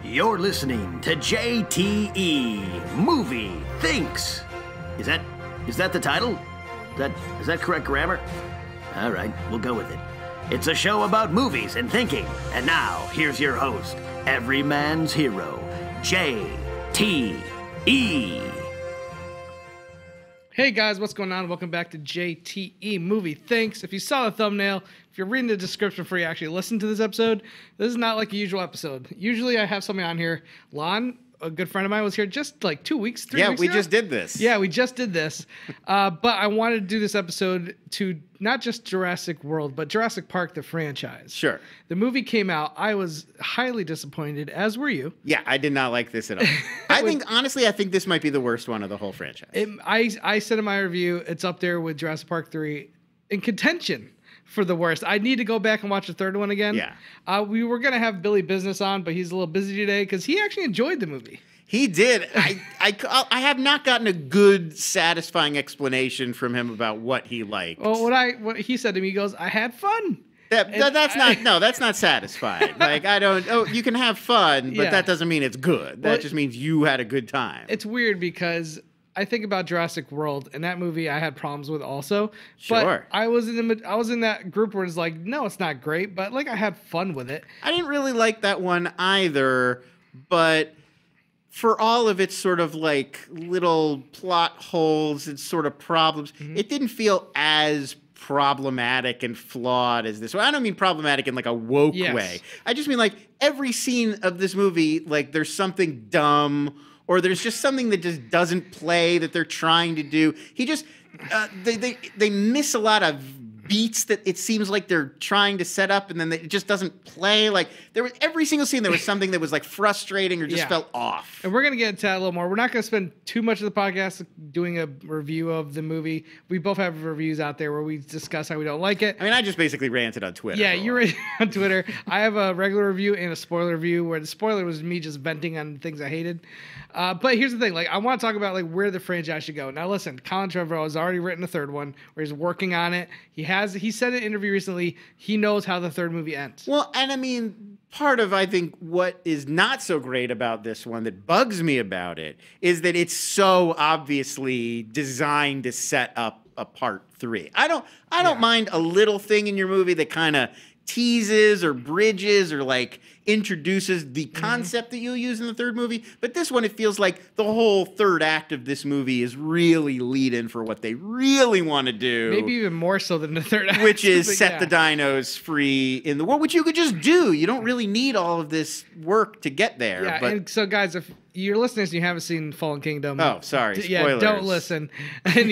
You're listening to JTE Movie Thinks. Is that the title? Is that correct grammar? All right, we'll go with it. It's a show about movies and thinking. And now, here's your host, every man's hero, JTE. Hey guys, what's going on? Welcome back to JTE Movie Thinks. If you saw the thumbnail, if you're reading the description before you actually listen to this episode, this is not like a usual episode. Usually I have somebody on here. Lon, a good friend of mine, was here just like 3 weeks ago. Yeah, we just did this. Yeah, we just did this. But I wanted to do this episode to not just Jurassic World, but Jurassic Park, the franchise. Sure. The movie came out. I was highly disappointed, as were you. Yeah, I did not like this at all. I think this might be the worst one of the whole franchise. I said in my review, it's up there with Jurassic Park 3 in contention for the worst. I need to go back and watch the third one again. Yeah. We were going to have Billy Business on, but he's a little busy today because he actually enjoyed the movie. He did. I have not gotten a good, satisfying explanation from him about what he liked. Well, what he said to me, he goes, "I had fun." That's not satisfying. Like, you can have fun, but that doesn't mean it's good. That just means you had a good time. It's weird because I think about Jurassic World, and that movie I had problems with also. Sure. But I was in that group where it's like, no, it's not great, but like I had fun with it. I didn't really like that one either, but for all of its sort of like little plot holes and sort of problems, it didn't feel as problematic and flawed as this one. I don't mean problematic in like a woke way. I just mean like every scene of this movie, like there's something dumb or there's just something that just doesn't play that they're trying to do. He just they miss a lot of beats that it seems like they're trying to set up, and then it just doesn't play. Like there was every single scene, there was something that was like frustrating or just felt off. And we're gonna get into that a little more. We're not gonna spend too much of the podcast doing a review of the movie. We both have reviews out there where we discuss how we don't like it. I mean, I just basically ranted on Twitter. Yeah, you ranted on Twitter. I have a regular review and a spoiler review where the spoiler was me just venting on things I hated. But here's the thing, like I want to talk about like where the franchise should go. Now listen, Colin Trevorrow has already written a third one where he's working on it. He said in an interview recently he knows how the third movie ends. Well, and I mean, part of I think what is not so great about this one that bugs me about it is that it's so obviously designed to set up a part 3. I don't mind a little thing in your movie that kind of teases or bridges or like introduces the concept that you'll use in the third movie. But this one, it feels like the whole third act of this movie is really lead-in for what they really want to do. Maybe even more so than the third act. Which is set the dinos free in the world, which you could just do. You don't really need all of this work to get there. Yeah, and so guys, if you're listening and you haven't seen Fallen Kingdom. Oh, sorry. Spoilers. Yeah, don't listen. And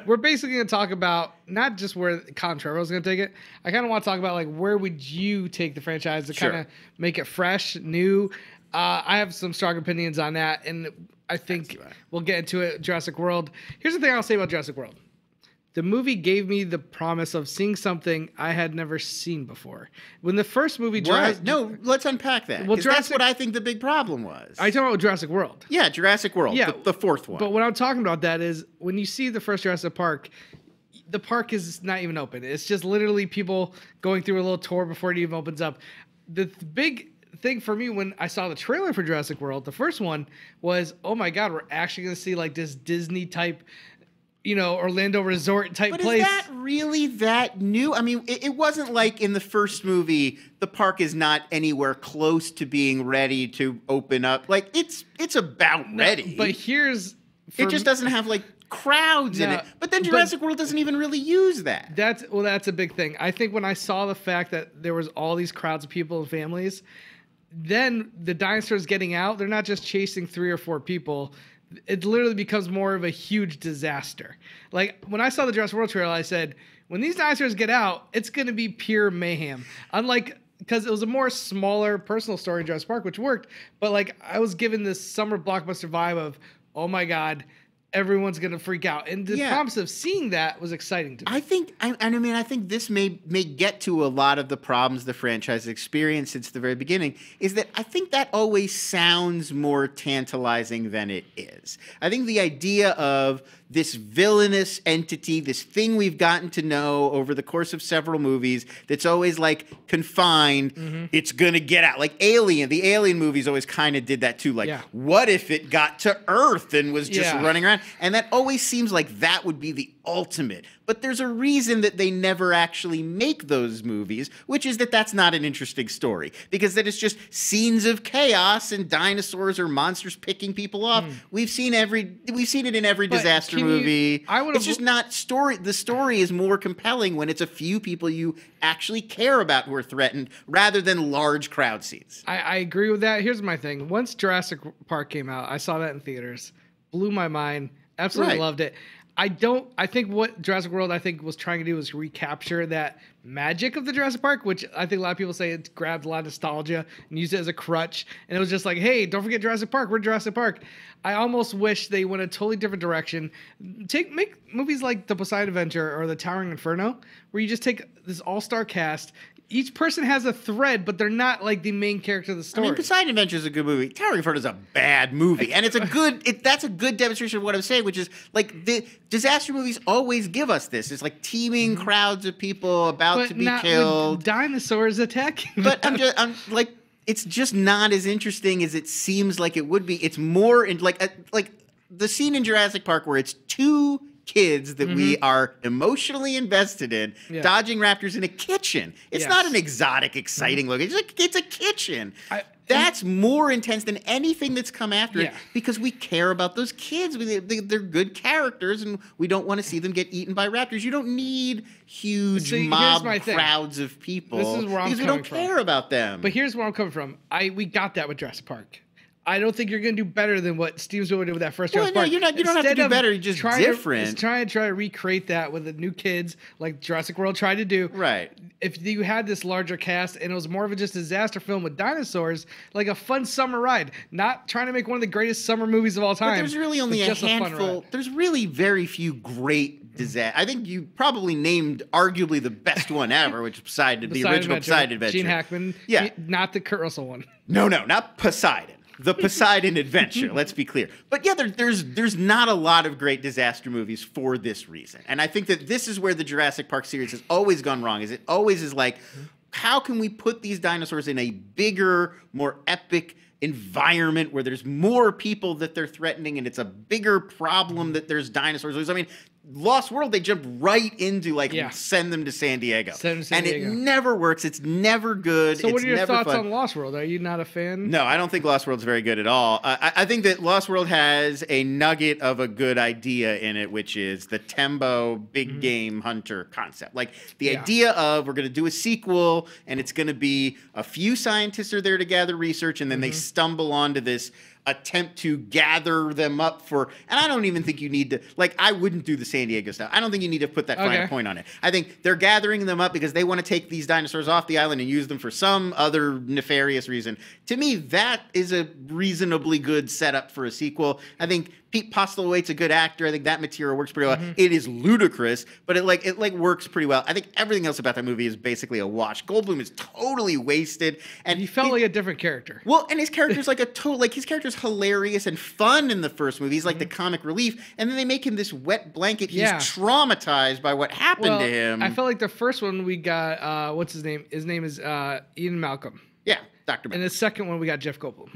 we're basically going to talk about not just where Colin Trevorrow is going to take it. I kind of want to talk about like where would you take the franchise to kind of make it fresh, new. I have some strong opinions on that, and I think we'll get into it. Jurassic World. Here's the thing I'll say about Jurassic World. The movie gave me the promise of seeing something I had never seen before. When the first movie... No, let's unpack that. Well, that's what I think the big problem was. Are you talking about Jurassic World? Yeah, Jurassic World, the fourth one. But what I'm talking about that is when you see the first Jurassic Park, the park is not even open. It's just literally people going through a little tour before it even opens up. The big thing for me when I saw the trailer for Jurassic World, the first one, was, oh my God, we're actually going to see like this Disney type... Orlando resort type place. But is that really that new? I mean, it wasn't like in the first movie, the park is not anywhere close to being ready to open up. Like, it's about ready. But it just doesn't have, like, crowds in it. But then Jurassic World doesn't even really use that. That's a big thing. I think when I saw the fact that there was all these crowds of people and families, then the dinosaurs getting out, they're not just chasing 3 or 4 people. It literally becomes more of a huge disaster. Like, when I saw the Jurassic World trailer, I said, when these dinosaurs get out, it's going to be pure mayhem. Unlike, because it was a more smaller personal story in Jurassic Park, which worked, but like, I was given this summer blockbuster vibe of, oh my God, everyone's going to freak out. And the promise of seeing that was exciting to me. I think this may get to a lot of the problems the franchise has experienced since the very beginning, is that I think that always sounds more tantalizing than it is. I think the idea of this villainous entity, this thing we've gotten to know over the course of several movies that's always like confined. It's going to get out. Like Alien, the Alien movies always kind of did that too. Like, what if it got to Earth and was just running around? And that always seems like that would be the ultimate. But there's a reason that they never actually make those movies, which is that that's not an interesting story. Because that it's just scenes of chaos and dinosaurs or monsters picking people off. We've seen it in every disaster movie. It's just not story. The story is more compelling when it's a few people you actually care about who are threatened rather than large crowd scenes. I agree with that. Here's my thing. Once Jurassic Park came out, I saw that in theaters. Blew my mind. Absolutely loved it. I think what Jurassic World was trying to do was recapture that magic of the Jurassic Park, which I think a lot of people say it grabbed a lot of nostalgia and used it as a crutch. And it was just like, hey, don't forget Jurassic Park. We're Jurassic Park. I almost wish they went a totally different direction. Make movies like The Poseidon Adventure or The Towering Inferno, where you just take this all-star cast. Each person has a thread, but they're not like the main character of the story. I mean, Poseidon Adventure is a good movie. Towering Inferno is a bad movie, and it's a good. That's a good demonstration of what I'm saying, which is like the disaster movies always give us this. It's like teeming crowds of people about to be killed, with dinosaurs attacking. But I'm like, it's just not as interesting as it seems like it would be. It's more in like the scene in Jurassic Park where it's two kids that we are emotionally invested in dodging raptors in a kitchen. It's not an exotic, exciting look. It's a kitchen. That's more intense than anything that's come after it because we care about those kids. They're good characters, and we don't want to see them get eaten by raptors. You don't need huge mob crowds of people because we don't care about them. But here's where I'm coming from. We got that with Jurassic Park. I don't think you're going to do better than what Steven Spielberg did with that first Jurassic Park. You don't have to do better. You're just different. Try to recreate that with the new kids like Jurassic World tried to do. Right. If you had this larger cast and it was more of a just disaster film with dinosaurs, like a fun summer ride, not trying to make one of the greatest summer movies of all time. But there's really only a handful. There's really very few great disaster. I think you probably named arguably the best one ever, which is Poseidon, the original Poseidon Adventure. Gene Hackman. Not the Kurt Russell one. No, not Poseidon. The Poseidon Adventure, let's be clear. But yeah, there's not a lot of great disaster movies for this reason. And I think that this is where the Jurassic Park series has always gone wrong, is it always is like, how can we put these dinosaurs in a bigger, more epic environment where there's more people that they're threatening and it's a bigger problem that there's dinosaurs. I mean, Lost World, they jumped right into send them to San Diego. And it never works. It's never good. So what are your thoughts on Lost World? Are you not a fan? No, I don't think Lost World's very good at all. I think that Lost World has a nugget of a good idea in it, which is the Tembo big game hunter concept. Like the idea of we're going to do a sequel and it's going to be a few scientists are there to gather research and then they stumble onto this attempt to gather them up for, and I don't even think you need to, I wouldn't do the San Diego stuff. I don't think you need to put that fine point on it. I think they're gathering them up because they want to take these dinosaurs off the island and use them for some other nefarious reason. To me, that is a reasonably good setup for a sequel. I think Pete Postlewaite's a good actor. I think that material works pretty well. It is ludicrous, but it works pretty well. I think everything else about that movie is basically a wash. Goldblum is totally wasted, and he felt like a different character. Well, and his character's his character's hilarious and fun in the first movie. He's like the comic relief, and then they make him this wet blanket. He's traumatized by what happened to him. I felt like the first one we got what's his name? His name is Ian Malcolm. Yeah, Dr. And the second one we got Jeff Goldblum.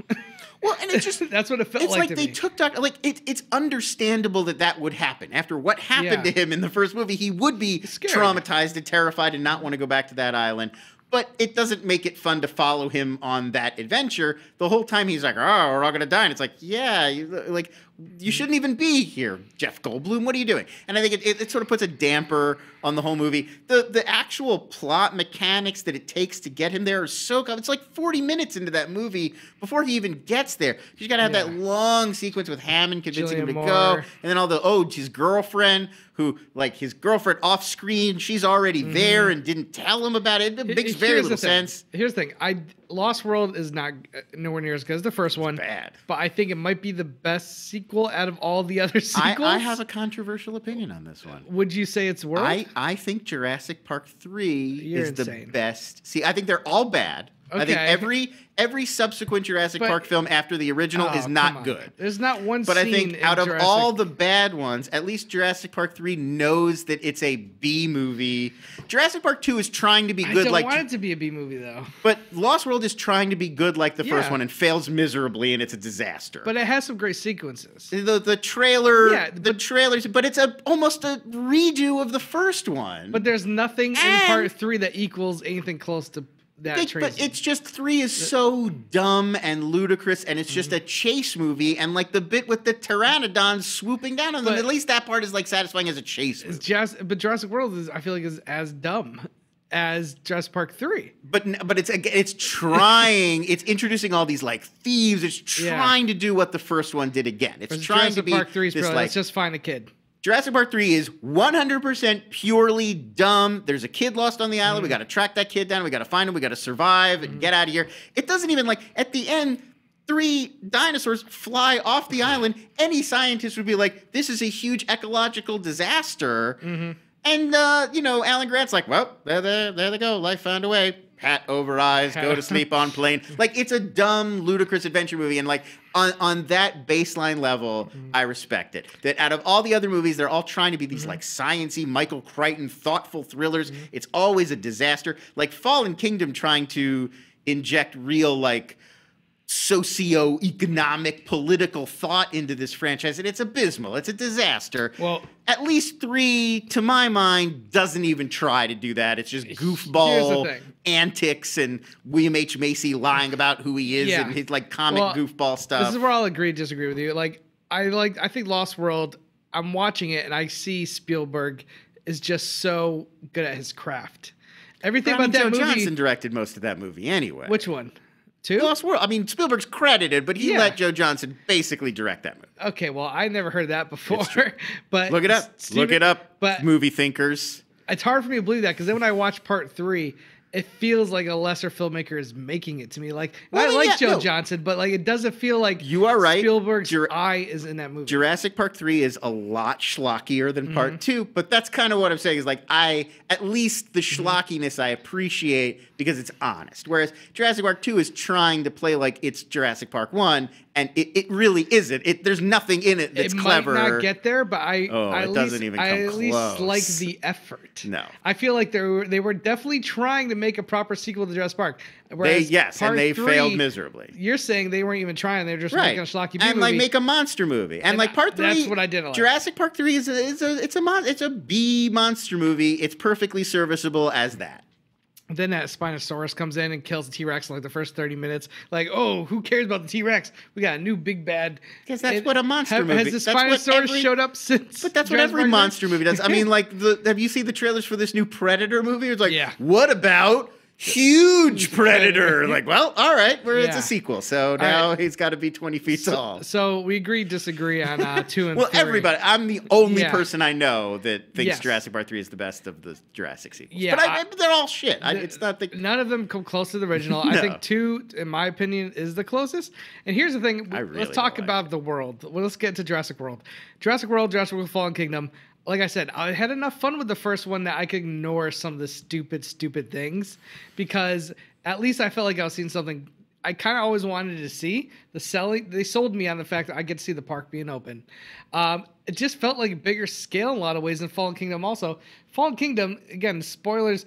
Well, and it's just that's what it felt like. It's like they took Dr. It's understandable that would happen after what happened to him in the first movie. He would be traumatized and terrified and not want to go back to that island. But it doesn't make it fun to follow him on that adventure. The whole time he's like, "Oh, we're all gonna die," and it's like, "Yeah, you shouldn't even be here, Jeff Goldblum. What are you doing?" And I think it sort of puts a damper on the whole movie. The actual plot mechanics that it takes to get him there are so it's like 40 minutes into that movie before he even gets there. You got to have that long sequence with Hammond convincing him to go, and then all his girlfriend. Who, his girlfriend off screen, she's already there and didn't tell him about it. It makes very little sense. Here's the thing. Lost World is not nowhere near as good as the first one. Bad. But I think it might be the best sequel out of all the other sequels. I have a controversial opinion on this one. Would you say it's worse? I think Jurassic Park 3 is the best. See, I think they're all bad. I think Okay. every subsequent Jurassic But- Park film after the original is come not on. good. There's not one But scene I think in out of Jurassic- all the bad ones, at least Jurassic Park 3 knows that it's a B movie. Jurassic Park 2 is trying to be I good don't like want it to be a B movie though. but Lost World is trying to be good like the first Yeah. one and fails miserably and it's a disaster. But it has some great sequences. The trailer, Yeah, the trailers, but it's almost a redo of the first one. But there's nothing in And- part 3 that equals anything close to that. But it's just 3 is so dumb and ludicrous, and it's just a chase movie, and like the bit with the pteranodons swooping down on them. But- At least that part is like satisfying as a chase movie. But Jurassic World is, I feel like, is as dumb as Jurassic Park 3. But it's trying. It's introducing all these like thieves. It's trying to do what the first one did again. It's Whereas trying Jurassic to be Park 3 is this brilliant. like Let's just find a kid. Jurassic Park 3 is 100% purely dumb. There's a kid lost on the island. We got to track that kid down. We got to find him. We got to survive and get out of here. It doesn't even like at the end. 3 dinosaurs fly off the island. Any scientist would be like, "This is a huge ecological disaster." And Alan Grant's like, "Well, there they go. Life found a way. Hat over eyes. Go to sleep on plane." Like it's a dumb, ludicrous adventure movie, and like on that baseline level, I respect it. That out of all the other movies, they're all trying to be these like science-y, Michael Crichton, thoughtful thrillers. It's always a disaster. Like Fallen Kingdom trying to inject real like socio-economic political thought into this franchise, and it's abysmal. It's a disaster. Well, At least 3, to my mind, doesn't even try to do that. It's just Here's goofball the thing. antics and William H. Macy lying about who he is Yeah. and his like comic Well, goofball stuff. This is where I'll disagree with you. I think Lost World, I'm watching it and I see Spielberg is just so good at his craft. Everything about that Joe movie. Johnson directed most of that movie anyway. Which one? 2? Lost World. I mean, Spielberg's credited, but he Yeah. let Joe Johnson basically direct that movie. Okay, well, I never heard that before. But Look it up. Look it up. But Movie thinkers. it's hard for me to believe that because then when I watch part 3, it feels like a lesser filmmaker is making it to me. Like Well, I I mean, like yeah, Joe no. Johnson, but like it doesn't feel like You are right. Spielberg's eye is in that movie. Jurassic Park 3 is a lot schlockier than Part 2, but that's kind of what I'm saying is like at least the schlockiness I appreciate because it's honest. Whereas Jurassic Park 2 is trying to play like it's Jurassic Park 1, and it really isn't. There's nothing in it that's it clever. might not get there, but I it doesn't even come at least close. like the effort. No. I feel like they were definitely trying to make a proper sequel to Jurassic Park. Whereas and part they 3, failed miserably. You're saying they weren't even trying; they're just Right. making a schlocky B and movie. like make a monster movie. And like Part 3, that's what I didn't like. Jurassic Park 3 is a B monster movie. It's perfectly serviceable as that. Then that Spinosaurus comes in and kills the T-Rex in like the first 30 minutes. Like, oh, who cares about the T-Rex? We got a new big bad. Because that's what a monster movie. Has the that's what Spinosaurus showed up since? But that's what Jurassic every Park? monster movie does. I mean, like, have you seen the trailers for this new Predator movie? It's like, Yeah. what about huge Predator? Like, well, all right, it's Yeah. a sequel, so now he's got to be 20 feet tall. So we disagree on 2 and Well, 3. everybody. I'm the only Yeah. person I know that thinks Yes. Jurassic Park 3 is the best of the Jurassic sequels. Yeah, But they're all shit. It's not the... None of them come close to the original. I No. think 2, in my opinion, is the closest. And here's the thing: I really let's talk don't like about the world. Well, let's get to Jurassic World. Jurassic World, Jurassic World: Fallen Kingdom. Like I said, I had enough fun with the first one that I could ignore some of the stupid things because at least I felt like I was seeing something I kind of always wanted to see. They sold me on the fact that I get to see the park being open. It just felt like a bigger scale in a lot of ways than Fallen Kingdom. Also, Fallen Kingdom, again, spoilers.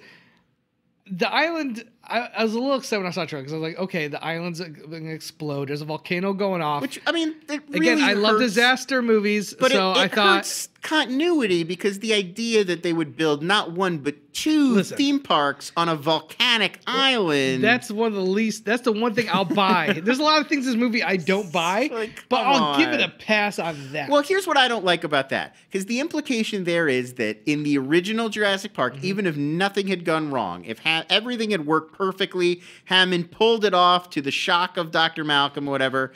The island, I was a little excited when I saw it because I was like, okay, the island's going to explode. There's a volcano going off. Which, I mean, it really Again, I love hurts. disaster movies, But so it I thought hurts continuity because the idea that they would build not one but 2 Listen. theme parks on a volcanic island. that's one of the least. That's the one thing I'll buy. There's a lot of things in this movie I don't buy, Like, but come I'll give it on. a pass on that. Well, here's what I don't like about that. Because the implication there is that in the original Jurassic Park, Mm-hmm. even if nothing had gone wrong, if everything had worked perfectly, Hammond pulled it off to the shock of Dr. Malcolm, whatever,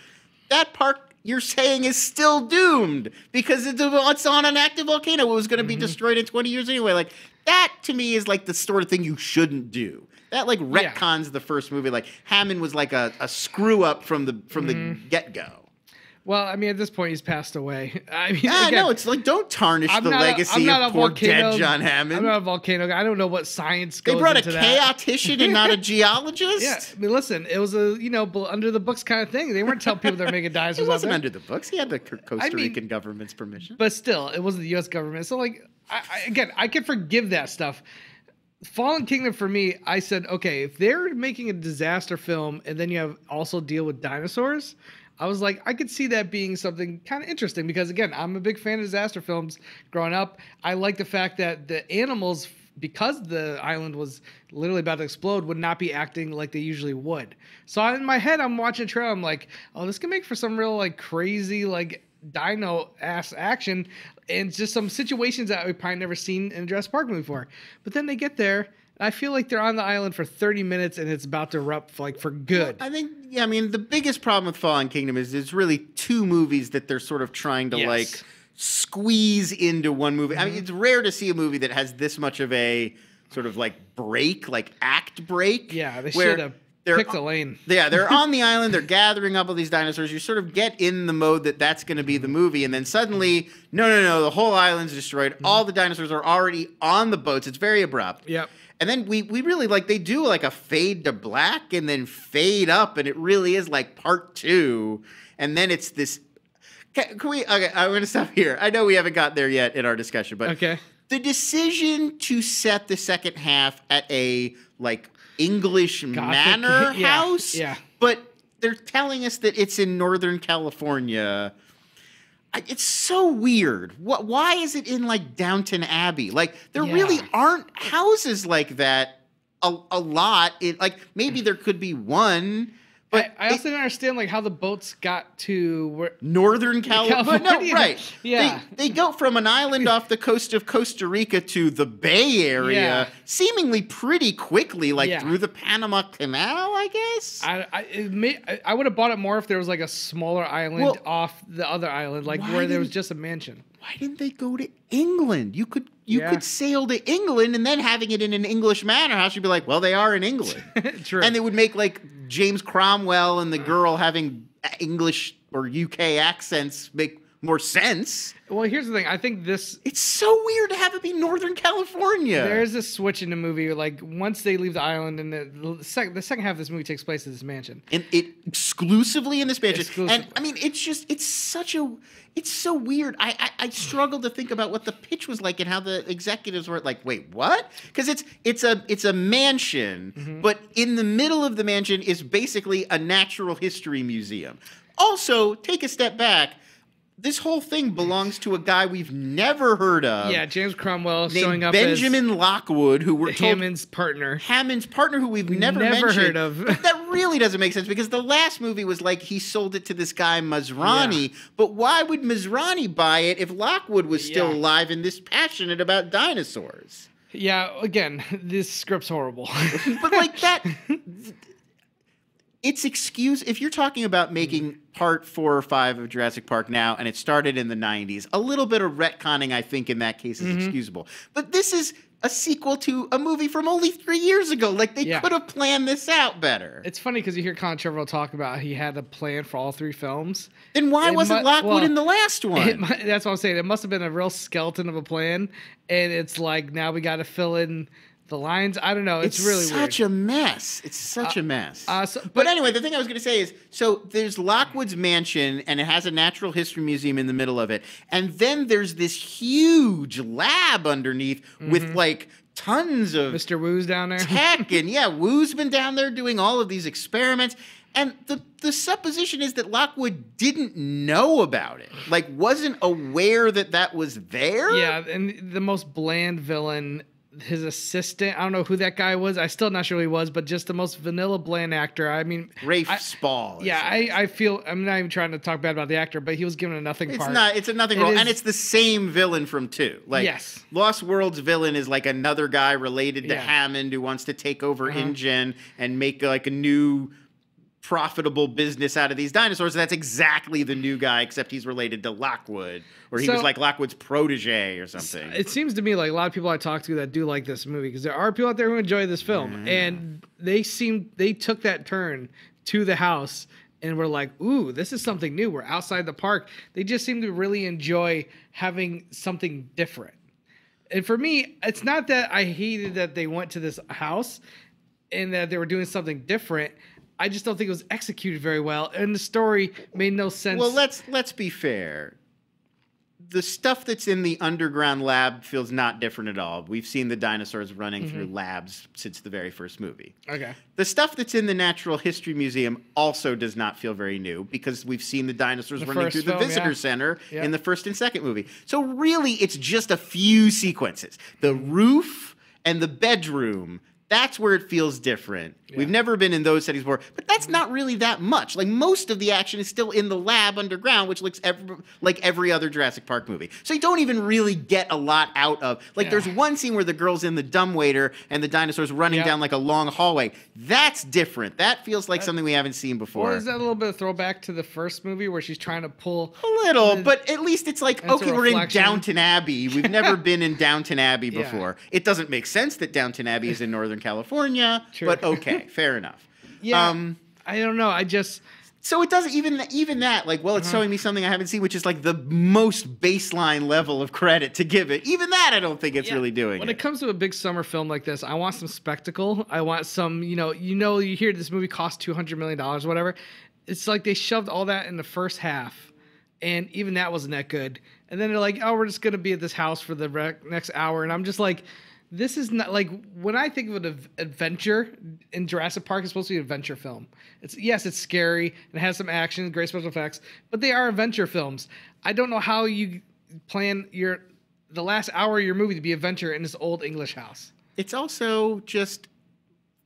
that park you're saying is still doomed because it's on an active volcano. It was going to be destroyed in 20 years anyway. Like, that to me is like the sort of thing you shouldn't do. That like retcons the first movie. Like Hammond was like a screw up from the get go. Well, I mean, at this point, he's passed away. I mean, Yeah, again, no, it's like, don't tarnish the legacy of poor dead John Hammond. I'm not a volcano guy. I don't know what science They goes brought a into that. chaotician and not a geologist? Yeah, I mean, listen, it was a, under the books kind of thing. They weren't telling people they're making dinosaurs. It wasn't out there. under the books. He had the Costa Rican government's permission. But still, it wasn't the U.S. government. So, like, I can forgive that stuff. Fallen Kingdom, for me, I said, okay, if they're making a disaster film and then you have also deal with dinosaurs, I was like, I could see that being something kind of interesting because, again, I'm a big fan of disaster films growing up. I like the fact that the animals, because the island was literally about to explode, would not be acting like they usually would. So in my head, I'm watching a trailer. I'm like, oh, this can make for some real, like, crazy, like, dino-ass action and just some situations that we've probably never seen in a Jurassic Park movie before. But then they get there, I feel like they're on the island for 30 minutes and it's about to erupt like for good. Well, I think, yeah, I mean, the biggest problem with Fallen Kingdom is there's really two movies that they're sort of trying to like squeeze into one movie. I mean, it's rare to see a movie that has this much of a sort of like break, like act break. Yeah, they should have picked a lane. Yeah, they're on the island. They're gathering up all these dinosaurs. You sort of get in the mode that that's going to be the movie. And then suddenly, no, the whole island's destroyed. All the dinosaurs are already on the boats. It's very abrupt. Yep. And then we really like, they do like a fade to black and then fade up. And it really is like part two. And then it's this. Can we? Okay, I'm going to stop here. I know we haven't got there yet in our discussion, but okay. The decision to set the second half at a like English manor house, but they're telling us that it's in Northern California. It's so weird. Why is it in like Downton Abbey? Like there really aren't houses like that a lot. Like maybe there could be one. But I also don't understand like how the boats got to Northern California. No, right. Yeah. They go from an island off the coast of Costa Rica to the Bay Area seemingly pretty quickly, like through the Panama Canal, I guess. I would have bought it more if there was like a smaller island off the other island, like where there was just a mansion. Why didn't they go to England? You could sail to England and then having it in an English manor house, you'd be like, well, they are in England. True. And they would make like James Cromwell and the girl having English or UK accents make more sense. Well, here's the thing. I think it's so weird to have it be Northern California. There's a switch in the movie. Like once they leave the island, and the second half of this movie takes place in this mansion. And it exclusively in this mansion. And I mean, it's so weird. I struggle to think about what the pitch was like and how the executives were like, wait, what? Because it's a mansion, but in the middle of the mansion is basically a natural history museum. Also, take a step back. This whole thing belongs to a guy we've never heard of. Yeah, James Cromwell named showing up Benjamin Lockwood, who we're told Hammond's partner, who we've never mentioned. heard of. But that really doesn't make sense because the last movie was like he sold it to this guy Masrani. Yeah. But why would Masrani buy it if Lockwood was still alive and this passionate about dinosaurs? Yeah, again, this script's horrible. But like that. It's if you're talking about making part 4 or 5 of Jurassic Park now, and it started in the 90s, a little bit of retconning, I think, in that case is excusable. But this is a sequel to a movie from only 3 years ago. Like, they could have planned this out better. It's funny because you hear Colin Trevorrow talk about he had a plan for all 3 films. Then why wasn't Lockwood in the last one? That's what I'm saying. It must have been a real skeleton of a plan, and it's like, now we got to fill in the lines. I don't know. It's really weird. Such a mess. It's such a mess. But anyway, the thing I was going to say is, so there's Lockwood's mansion, and it has a natural history museum in the middle of it. And then there's this huge lab underneath with like tons of Mr. Wu's down there. Tech, and Wu's been down there doing all of these experiments. And the supposition is that Lockwood didn't know about it, like wasn't aware that was there. Yeah, and the most bland villain, his assistant, I don't know who that guy was. I still not sure who he was, but just the most vanilla bland actor. I mean, Rafe Spall. Yeah, I feel, I'm not even trying to talk bad about the actor, but he was given a nothing part. It's a nothing role, and it's the same villain from 2. Like, Lost World's villain is like another guy related to Hammond who wants to take over InGen and make like a new profitable business out of these dinosaurs. That's exactly the new guy, except he's related to Lockwood, or he was like Lockwood's protege or something. It seems to me like a lot of people I talk to that do like this movie, because there are people out there who enjoy this film, and they took that turn to the house and we're like, ooh, this is something new. We're outside the park. They just seem to really enjoy having something different. And for me, it's not that I hated that they went to this house and that they were doing something different. I just don't think it was executed very well, and the story made no sense. Well, let's be fair. The stuff that's in the underground lab feels not different at all. We've seen the dinosaurs running through labs since the very first movie. Okay. The stuff that's in the Natural History Museum also does not feel very new because we've seen the dinosaurs running through the visitor center in the first and second movie. So really, it's just a few sequences. The roof and the bedroom, that's where it feels different. Yeah. We've never been in those settings before, but that's not really that much. Like, most of the action is still in the lab underground, which looks like every other Jurassic Park movie. So you don't even really get a lot out of. Like, there's one scene where the girl's in the dumbwaiter and the dinosaur's running down like a long hallway. That's different. That feels like something we haven't seen before. Well, is that a little bit of throwback to the first movie where she's trying to pull a little, but at least it's like, okay, we're in Downton Abbey. We've never been in Downton Abbey before. It doesn't make sense that Downton Abbey is in Northern California, but okay, fair enough. Yeah, I don't know. So it doesn't even that, like, well, it's showing me something I haven't seen, which is like the most baseline level of credit to give it. Even that, I don't think it's really doing. When it comes to a big summer film like this, I want some spectacle. I want some, you hear this movie cost $200 million, whatever. It's like they shoved all that in the first half, and even that wasn't that good. And then they're like, oh, we're just gonna be at this house for the next hour, and I'm just like, this is not like, when I think of an adventure in Jurassic Park, it's supposed to be an adventure film. It's scary and it has some action, great special effects, but they are adventure films. I don't know how you plan the last hour of your movie to be adventure in this old English house. It's also just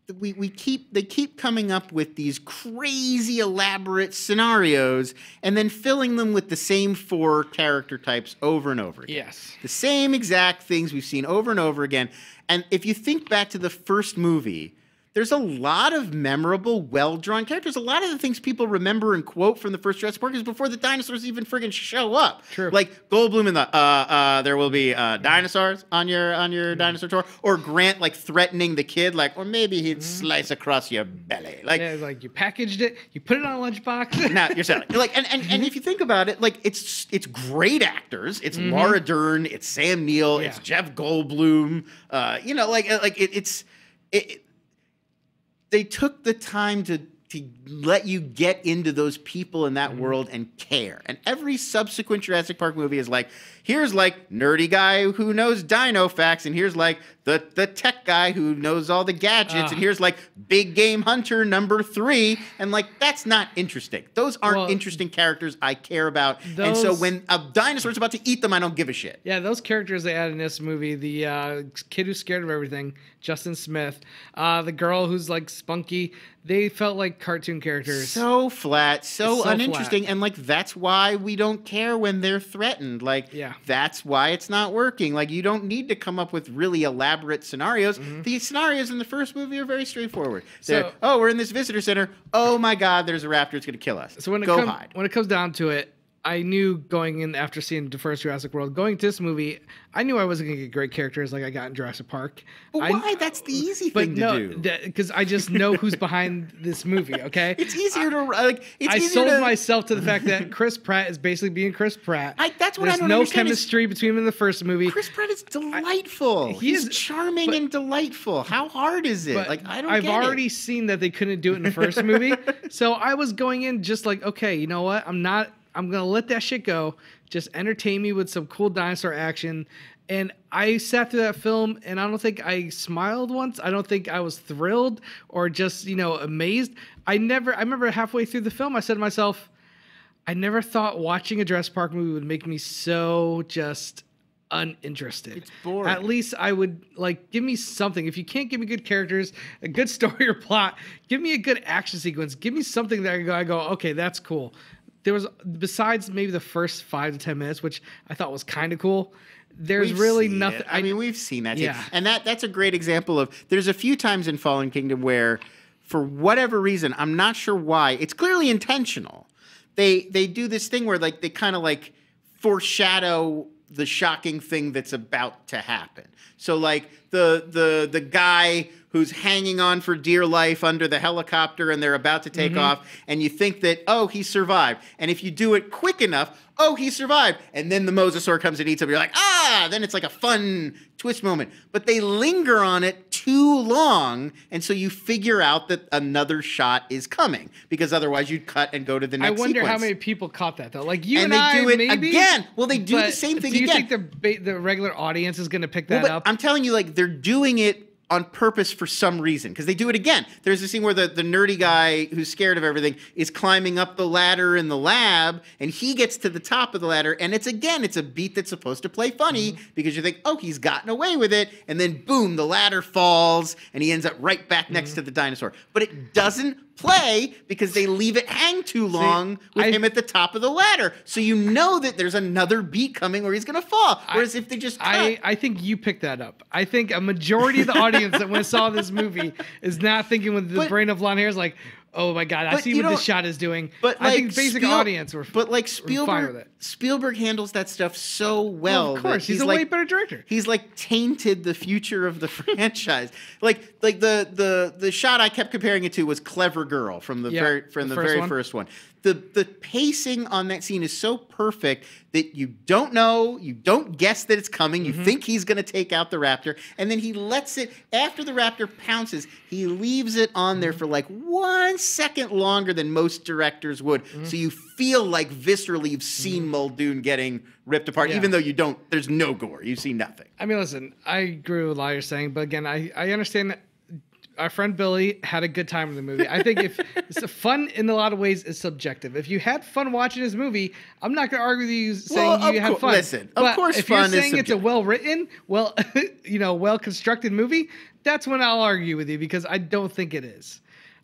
they keep coming up with these crazy elaborate scenarios and then filling them with the same 4 character types over and over again. Yes. The same exact things we've seen over and over again. And if you think back to the first movie, there's a lot of memorable, well-drawn characters. A lot of the things people remember and quote from the first Jurassic Park is before the dinosaurs even friggin' show up. True. Like Goldblum in the there will be dinosaurs on your dinosaur tour, or Grant like threatening the kid, like, or maybe he'd slice across your belly. Like, like you packaged it, you put it on a lunchbox. Now you're selling. Like, and if you think about it, like, it's great actors. It's Laura Dern, it's Sam Neill, it's Jeff Goldblum. They took the time to let you get into those people in that world and care. And every subsequent Jurassic Park movie is like, here's like nerdy guy who knows dino facts, and here's like the tech guy who knows all the gadgets, and here's like big game hunter number 3, and like, that's not interesting. Those aren't interesting characters I care about. And so when a dinosaur's about to eat them, I don't give a shit. Yeah, those characters they added in this movie, the kid who's scared of everything, Justin Smith, the girl who's like spunky, they felt like cartoon characters. So flat, so uninteresting, and like, that's why we don't care when they're threatened. Like, that's why it's not working. Like, you don't need to come up with really elaborate scenarios. The scenarios in the first movie are very straightforward. So, we're in this visitor center. Oh my God, there's a raptor. It's going to kill us. So when it comes down to it, I knew going in after seeing the first Jurassic World, going to this movie, I knew I wasn't going to get great characters like I got in Jurassic Park. But why? That's the easy thing to do. Because I just know who's behind this movie, okay? It's easier to, like, I sold myself to the fact that Chris Pratt is basically being Chris Pratt. That's what There's I don't no understand. chemistry between him in the first movie. Chris Pratt is delightful. He's charming and delightful. How hard is it? Like, I don't get it. I've already seen that they couldn't do it in the first movie. So I was going in just like, okay, you know what? I'm going to let that shit go. Just entertain me with some cool dinosaur action. And I sat through that film, and I don't think I smiled once. I don't think I was thrilled or just, amazed. I remember halfway through the film, I said to myself, I never thought watching a Jurassic Park movie would make me so just uninterested. It's boring. At least I would, like, give me something. If you can't give me good characters, a good story or plot, give me a good action sequence. Give me something that I go, okay, that's cool. There was, besides maybe the first 5 to 10 minutes, which I thought was kind of cool, there's really nothing. I mean, we've seen that. Yeah. And that's a great example of, there's a few times in Fallen Kingdom where, for whatever reason, I'm not sure why, it's clearly intentional. They do this thing where, like, they kind of like foreshadow the shocking thing that's about to happen. So like the guy who's hanging on for dear life under the helicopter and they're about to take off, and you think that, oh, he survived. And if you do it quick enough, oh, he survived. And then the mosasaur comes and eats him. You're like, ah, then it's like a fun twist moment. But they linger on it too long, and so you figure out that another shot is coming, because otherwise you'd cut and go to the next I wonder sequence. how many people caught that, though. Like you and and they I, do it maybe, again. Well, they do the same thing again. Do you think the regular audience is going to pick that but up? I'm telling you, like, they're doing it on purpose for some reason, because they do it again. There's a scene where the nerdy guy who's scared of everything is climbing up the ladder in the lab, and he gets to the top of the ladder, and it's a beat that's supposed to play funny, because you think, oh, he's gotten away with it, and then boom, the ladder falls, and he ends up right back next to the dinosaur. But it doesn't play because they leave it hang too long with him at the top of the ladder. So you know that there's another beat coming where he's going to fall. Whereas if they just cut. I think you picked that up. I think a majority of the audience that when I saw this movie is not thinking with the brain of blonde hair is like, oh my God, I see what this shot is doing. But I think basic audience were fine with it. Spielberg handles that stuff so well. Of course, he's a way better director. He's like tainted the future of the franchise. Like the shot I kept comparing it to was Clever Girl from the very first one. The pacing on that scene is so perfect that you don't know, you don't guess that it's coming, you think he's going to take out the raptor, and then he lets it, after the raptor pounces, he leaves it on there for like 1 second longer than most directors would, so you feel like viscerally you've seen Muldoon getting ripped apart, even though you don't, there's no gore, you see nothing. I mean, listen, I agree with what you're saying, but again, I understand that our friend Billy had a good time in the movie. I think if it's fun in a lot of ways is subjective. If you had fun watching this movie, I'm not going to argue with you saying you had fun. Listen, of course, if fun you're saying is it's a well-written, well-constructed movie, that's when I'll argue with you because I don't think it is.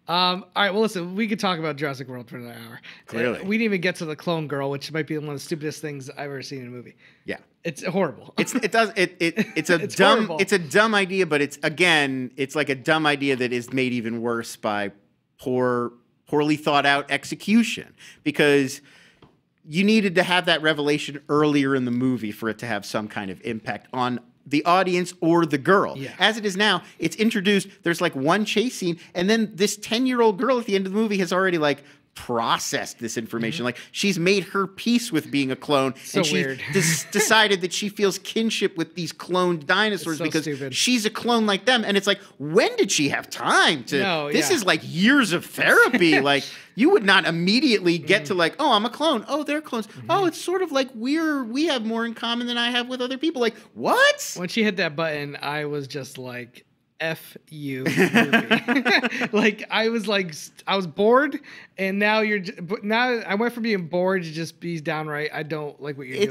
All right, well, listen, we could talk about Jurassic World for another hour. Clearly. We didn't even get to the clone girl, which might be one of the stupidest things I've ever seen in a movie. Yeah. It's horrible. It's a dumb idea, but it's like a dumb idea that is made even worse by poorly thought out execution, because you needed to have that revelation earlier in the movie for it to have some kind of impact on the audience or the girl. Yeah. As it is now, it's introduced, there's like one chase scene, and then this 10-year-old girl at the end of the movie has already like processed this information. Like she's made her peace with being a clone, So and she weird. decided that she feels kinship with these cloned dinosaurs because stupid. she's a clone like them. And it's like, when did she have time to? No, this yeah. is like years of therapy. Like you would not immediately get to like, oh, I'm a clone. Oh, they're clones. Oh, it's sort of like we have more in common than I have with other people. Like what? When she hit that button, I was just like, F you, movie. Like I was bored, and now I went from being bored to just be downright. I don't like what you're doing.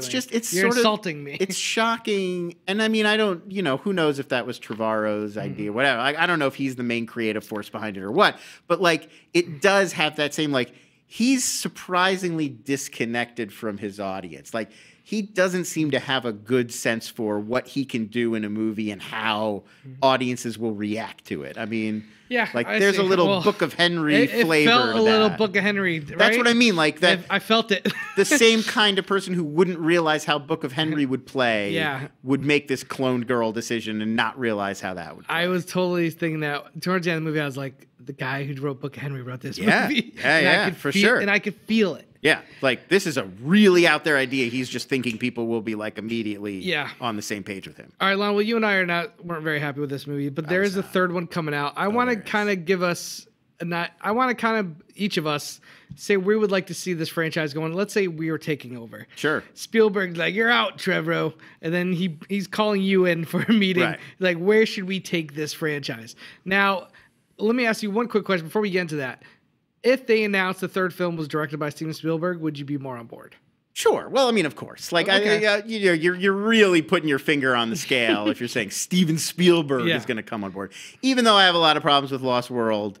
You're insulting me. It's shocking, and I mean, I don't, who knows if that was Trevorrow's idea, whatever. I don't know if he's the main creative force behind it or what, but like it does have that same like he's surprisingly disconnected from his audience, like. He doesn't seem to have a good sense for what he can do in a movie and how audiences will react to it. I mean, there's a little Book of Henry flavor. It felt to a little that. Book of Henry. Right? That's what I mean. Like that. I felt it. The same kind of person who wouldn't realize how Book of Henry would play would make this cloned girl decision and not realize how that would play. I was totally thinking that towards the end of the movie, I was like, the guy who wrote Book of Henry wrote this movie. Yeah, for sure. And I could feel it. Yeah, like this is a really out there idea. He's just thinking people will be like immediately on the same page with him. All right, Lon, well, you and I weren't very happy with this movie, but there is a third one coming out. I want to kind of give us each of us say where we would like to see this franchise going. Let's say we were taking over. Sure. Spielberg's like, you're out, Trevorrow. And then he's calling you in for a meeting. Right. Like, where should we take this franchise? Now, let me ask you one quick question before we get into that. If they announced the third film was directed by Steven Spielberg, would you be more on board? Sure. Well, I mean, of course. Like, Okay. you're really putting your finger on the scale if you're saying Steven Spielberg is going to come on board. Even though I have a lot of problems with Lost World,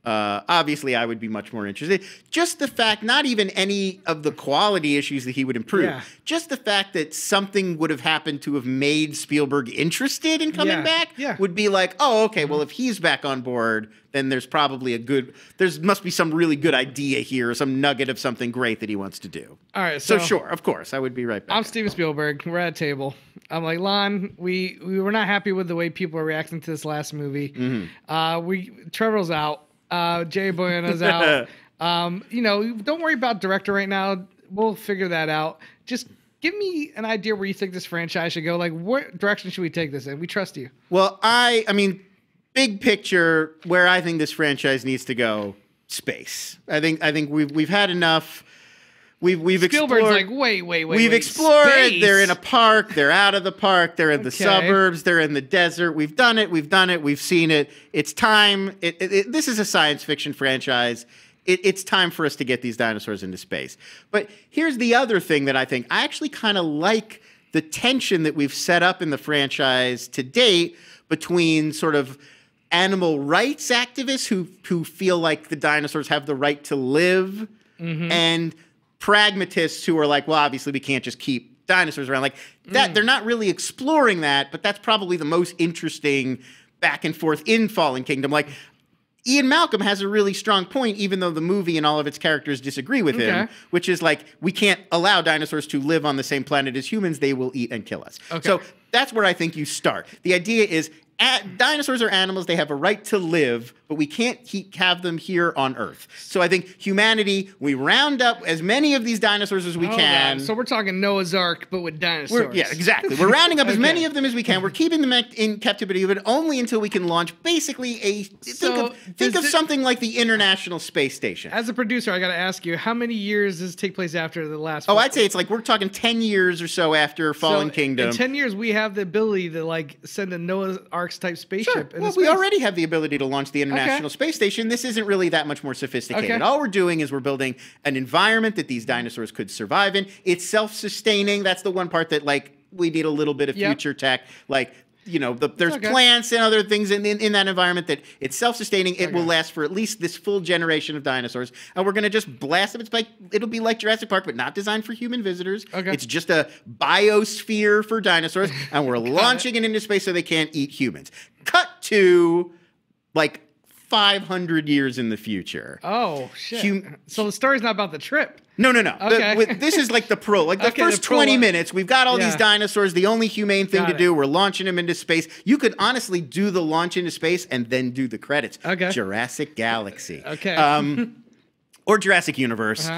Obviously, I would be much more interested. Just the fact, not even any of the quality issues that he would improve, just the fact that something would have happened to have made Spielberg interested in coming back would be like, oh, okay, well, if he's back on board, then there's probably must be some really good idea here, or some nugget of something great that he wants to do. All right. So sure, of course, I would be right back. I'm Steven Spielberg. We're at a table. I'm like, Lon, we were not happy with the way people are reacting to this last movie. Trevor's out. Jay Boyana's out. Don't worry about director right now. We'll figure that out. Just give me an idea where you think this franchise should go. Like, what direction should we take this in? We trust you. Well, I mean, big picture, where I think this franchise needs to go, space. I think we've had enough. We've Spielberg's explored. like, wait. We've explored. Space? They're in a park. They're out of the park. They're in the suburbs. They're in the desert. We've done it. We've seen it. It's time. This is a science fiction franchise. It's time for us to get these dinosaurs into space. But here's the other thing that I think. I actually kind of like the tension that we've set up in the franchise to date between sort of animal rights activists who feel like the dinosaurs have the right to live and pragmatists who are like, well, obviously we can't just keep dinosaurs around. Like that, they're not really exploring that, but that's probably the most interesting back and forth in Fallen Kingdom. Like Ian Malcolm has a really strong point, even though the movie and all of its characters disagree with him, which is like, we can't allow dinosaurs to live on the same planet as humans. They will eat and kill us. So that's where I think you start. The idea is dinosaurs are animals. They have a right to live, but we can't have them here on Earth. So I think humanity, we round up as many of these dinosaurs as we can. God. So we're talking Noah's Ark, but with dinosaurs. Yeah, exactly. We're rounding up as many of them as we can. We're keeping them in captivity, but only until we can launch basically think of something like the International Space Station. As a producer, I got to ask you, how many years does it take place after the last? I'd say it's like we're talking 10 years or so after Fallen Kingdom. In 10 years, we have the ability to like send a Noah's Ark type spaceship. Sure. Well, we already have the ability to launch the International Space Station. This isn't really that much more sophisticated. All we're doing is we're building an environment that these dinosaurs could survive in. It's self-sustaining. That's the one part that like we need a little bit of future tech. Like, there's plants and other things in that environment that it's self-sustaining. It will last for at least this full generation of dinosaurs. And we're going to just blast them. It'll be like Jurassic Park, but not designed for human visitors. It's just a biosphere for dinosaurs. And we're launching it into space so they can't eat humans. Cut to like 500 years in the future. Oh, shit. So the story's not about the trip. No. Okay. This is like the prologue. Like the first 20 minutes, we've got all these dinosaurs. The only humane thing to do, we're launching them into space. You could honestly do the launch into space and then do the credits. Jurassic Galaxy. Or Jurassic Universe.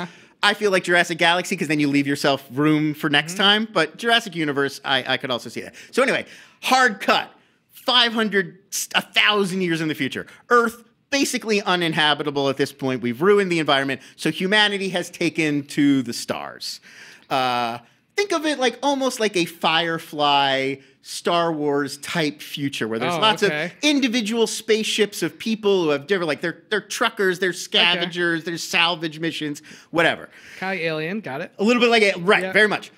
I feel like Jurassic Galaxy because then you leave yourself room for next time. But Jurassic Universe, I could also see that. So anyway, hard cut. 500, 1,000 years in the future. Earth, basically uninhabitable at this point. We've ruined the environment. So humanity has taken to the stars. Think of it like almost like a Firefly Star Wars type future where there's lots of individual spaceships of people who have different, like they're truckers, they're scavengers, there's salvage missions, whatever. Kind of Alien, got it. A little bit like it, right? Very much.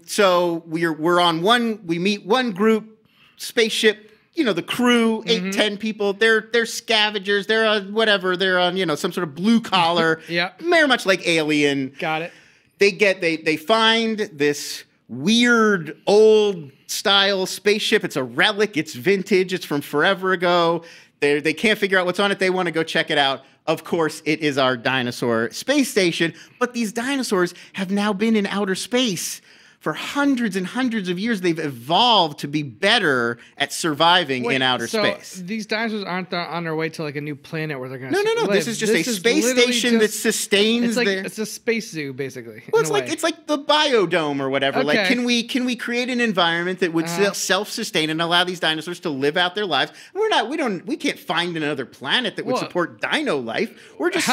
So we're on we meet one group spaceship. The crew, 8, 10 people, they're scavengers, they're whatever, they're on, some sort of blue collar. Very much like Alien. Got it. They find this weird old style spaceship. It's a relic, it's vintage, it's from forever ago. They can't figure out what's on it. They want to go check it out. Of course, it is our dinosaur space station, but these dinosaurs have now been in outer space for hundreds and hundreds of years. They've evolved to be better at surviving in outer space. These dinosaurs aren't on their way to like a new planet where they're going to No. This is just a space station that sustains. It's a space zoo, basically. Well, it's like the biodome or whatever. Like, can we create an environment that would self-sustain and allow these dinosaurs to live out their lives? We can't find another planet that would support dino life. We're just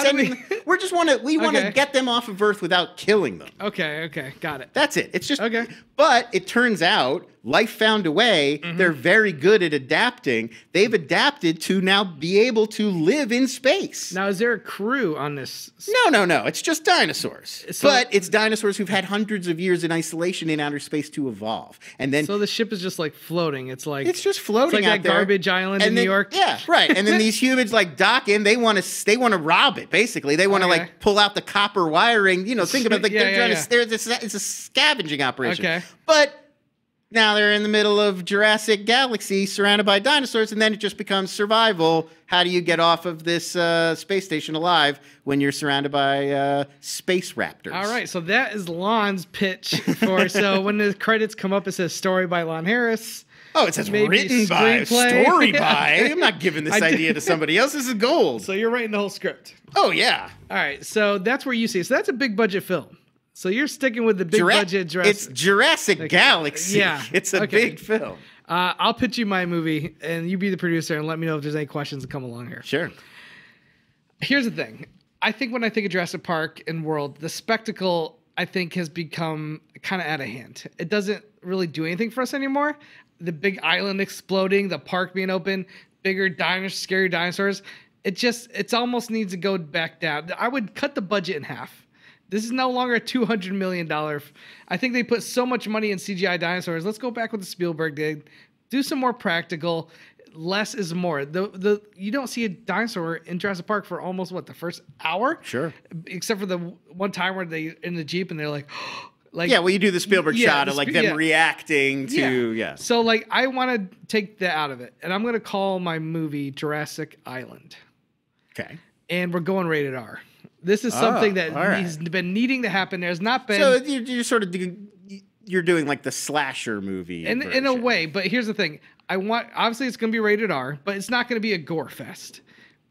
we want to get them off of Earth without killing them. Okay, got it. That's it. It's just but it turns out life found a way. They're very good at adapting. They've adapted to now be able to live in space. Now, is there a crew on this? No. It's just dinosaurs. But it's dinosaurs who've had hundreds of years in isolation in outer space to evolve. And then so the ship is just like floating. It's just floating out out there. Garbage Island in New York. Yeah, right. And then these humans like dock in. They want to rob it. Basically, they want to like pull out the copper wiring. You know, think about they're trying to. It's a scavenging operation. Okay. But now they're in the middle of Jurassic Galaxy, surrounded by dinosaurs, and then it just becomes survival. How do you get off of this space station alive when you're surrounded by space raptors? All right, so that is Lon's pitch for. So when the credits come up, it says story by Lon Harris. Oh, it says maybe written by, screenplay. story by. I'm not giving this idea to somebody else. This is gold. So you're writing the whole script. Oh, yeah. All right, so that's where you see. So that's a big budget film. So you're sticking with the big budget Jurassic. It's Jurassic Galaxy. Yeah. It's a big film. I'll pitch you my movie, and you be the producer, and let me know if there's any questions that come along here. Sure. Here's the thing. I think when I think of Jurassic Park and World, the spectacle, I think, has become kind of out of hand. It doesn't really do anything for us anymore. The big island exploding, the park being open, bigger dinosaurs, scary dinosaurs. It almost needs to go back down. I would cut the budget in half. This is no longer a $200 million. I think they put so much money in CGI dinosaurs. Let's go back with the Spielberg did. Do some more practical. Less is more. You don't see a dinosaur in Jurassic Park for almost the first hour? Sure. Except for the one time where they in the Jeep and they're like, well, you do the Spielberg shot of like them reacting to So like I want to take that out of it, and I'm gonna call my movie Jurassic Island. Okay. And we're going rated R. This is something that has been needing to happen. There's not been. So you're sort of you're doing like the slasher movie in a way. But here's the thing: obviously it's going to be rated R, but it's not going to be a gore fest.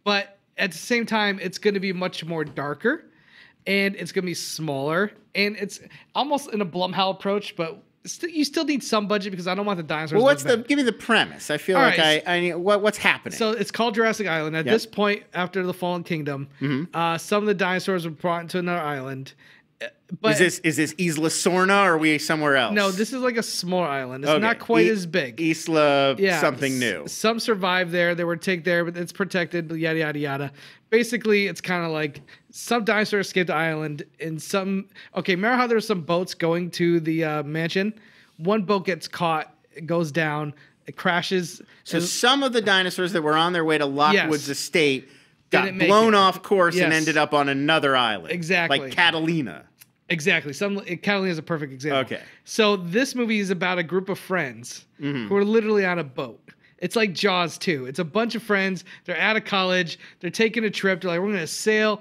But at the same time, it's going to be much more darker, and it's going to be smaller, and it's almost in a Blumhouse approach, but. You still need some budget because I don't want the dinosaurs. Well, give me the premise. I feel I need what's happening. So it's called Jurassic Island. At this point, after the Fallen Kingdom, some of the dinosaurs were brought into another island. But is this Isla Sorna or are we somewhere else? No, this is like a small island. It's not quite as big. Isla something new. Some survived there. They were taken there, but it's protected, yada, yada, yada. Basically, it's kind of like some dinosaurs escaped the island and some... Okay, remember how there were some boats going to the mansion? One boat gets caught, it goes down, it crashes. So some of the dinosaurs that were on their way to Lockwood's estate got blown off course and ended up on another island. Exactly. Like Catalina. Exactly. Catalina is a perfect example. Okay. So this movie is about a group of friends who are literally on a boat. It's like Jaws 2. It's a bunch of friends. They're out of college. They're taking a trip. They're like, we're going to sail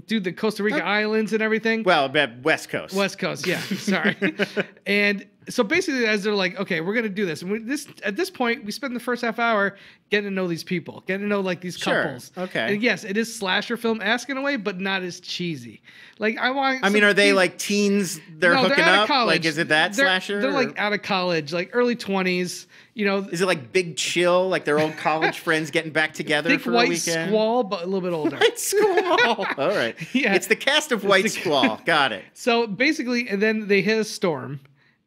do the Costa Rica islands and everything. Well, West Coast. West Coast, yeah. Sorry. And so basically, as they're like, okay, we're going to do this. And at this point, we spend the first half hour getting to know these people, getting to know like these couples. Okay. And yes, it is slasher film-esque in a way, but not as cheesy. Like are they like teens? They're hooking out up. Of college. Like, is it that slasher? They're like out of college, like early 20s. You know, is it like Big Chill, like their old college friends getting back together for a weekend? White Squall, but a little bit older. White Squall. All right. Yeah. It's the cast of White Squall. Got it. So basically, and then they hit a storm,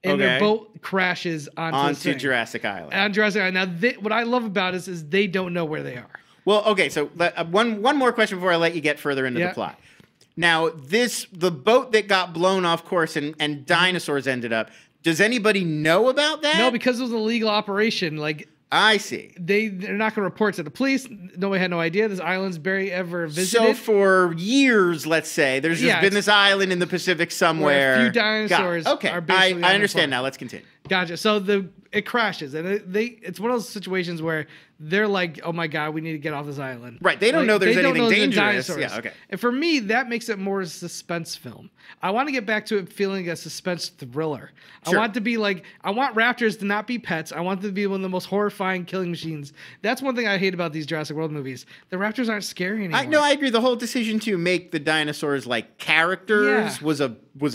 and their boat crashes onto Jurassic Island. On Jurassic Island. Now, what I love about it is they don't know where they are. Well, okay. So one more question before I let you get further into the plot. Now, the boat that got blown off course and dinosaurs ended up. Does anybody know about that? No, because it was a legal operation. Like I see. They're not going to report to the police. Nobody had no idea this island's barely ever visited. So for years, let's say, there's just been this island in the Pacific somewhere. Where a few dinosaurs are basically I understand now. Let's continue. Gotcha. So it crashes, and it's one of those situations where they're like, "Oh my god, we need to get off this island." Right. They don't know there's anything dangerous. Yeah. Okay. And for me, that makes it more a suspense film. I want to get back to it feeling a suspense thriller. Sure. I want to be like, I want raptors to not be pets. I want them to be one of the most horrifying killing machines. That's one thing I hate about these Jurassic World movies. The raptors aren't scary anymore. I agree. The whole decision to make the dinosaurs like characters was a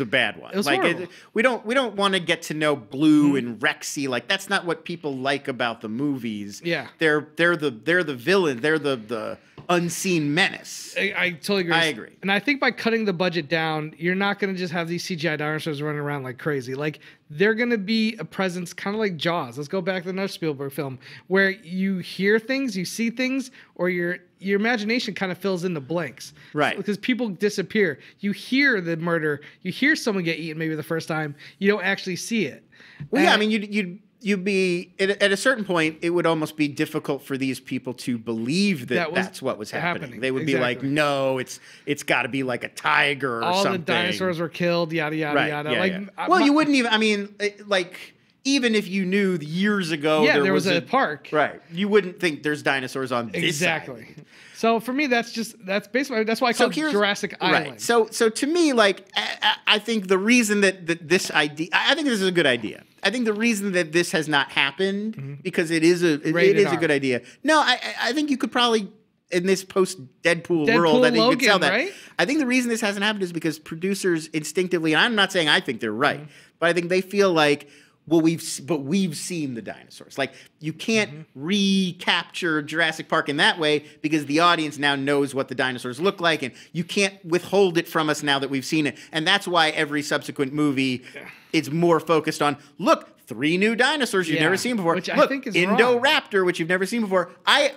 bad one. It was horrible. We don't want to get to know Blue and Rexy. Like that's not what people like about the movies. Yeah. They're the villain. They're the unseen menace. I totally agree. I agree. And I think by cutting the budget down, you're not going to just have these CGI dinosaurs running around like crazy. Like, they're going to be a presence kind of like Jaws. Let's go back to another Spielberg film where you hear things, you see things, or your imagination kind of fills in the blanks. Right. Because people disappear. You hear the murder. You hear someone get eaten maybe the first time. You don't actually see it. Well, yeah, I mean, you'd be at a certain point, it would almost be difficult for these people to believe that that's what was happening. They would be like, no, it's got to be like a tiger or all something. The dinosaurs were killed, yada yada yada. Yeah, like, yeah. Well, you wouldn't even. I mean, like, even if you knew years ago, there was a park, right? You wouldn't think there's dinosaurs on this side. So for me, that's basically why I call it Jurassic Island. Right. So to me, like, I think the reason that this idea, I think this is a good idea. I think the reason that this has not happened because it is a good idea. No, I think you could probably in this post Deadpool world, I think you could tell that. Right? I think the reason this hasn't happened is because producers instinctively, and I'm not saying I think they're right, but I think they feel like, well, we've seen the dinosaurs. Like, you can't recapture Jurassic Park in that way because the audience now knows what the dinosaurs look like, and you can't withhold it from us now that we've seen it. And that's why every subsequent movie is more focused on, look, 3 new dinosaurs you've never seen before. Which look, I think is Indoraptor, which you've never seen before. I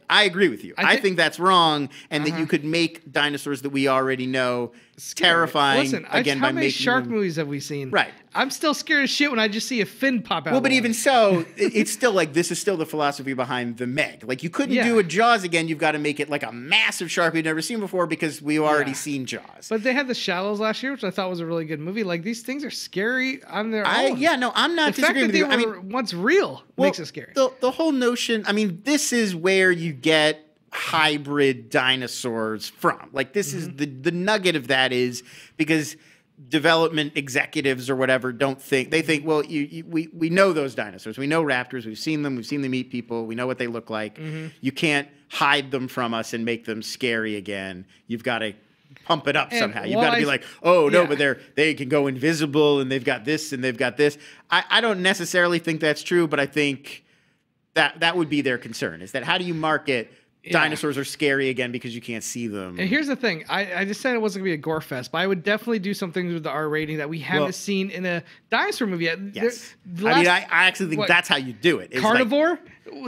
agree with you. I think that's wrong, and that you could make dinosaurs that we already know terrifying. Listen, again, how by many making shark them... movies have we seen? Right. I'm still scared as shit when I just see a fin pop out. Well, but even so, it's still like, this is still the philosophy behind the Meg. Like, you couldn't do a Jaws again. You've got to make it like a massive shark we've never seen before because we've already seen Jaws. But they had The Shallows last year, which I thought was a really good movie. Like, these things are scary on their own. Yeah, no, I'm not disagreeing with you. The fact that they were once real makes it scary. The whole notion, I mean, this is where you get hybrid dinosaurs from. Like, this is the nugget of that is because development executives or whatever don't think, they think, well, we know those dinosaurs. We know raptors. We've seen them eat people. We know what they look like. You can't hide them from us and make them scary again. You've got to pump it up somehow. You've got to be like, oh, no, but they can go invisible and they've got this and they've got this. I don't necessarily think that's true, but I think that would be their concern, is that how do you market dinosaurs are scary again because you can't see them. And here's the thing. I just said it wasn't going to be a gore fest, but I would definitely do some things with the R rating that we haven't seen in a dinosaur movie yet. Yes. I actually think that's how you do it. It's Carnivore?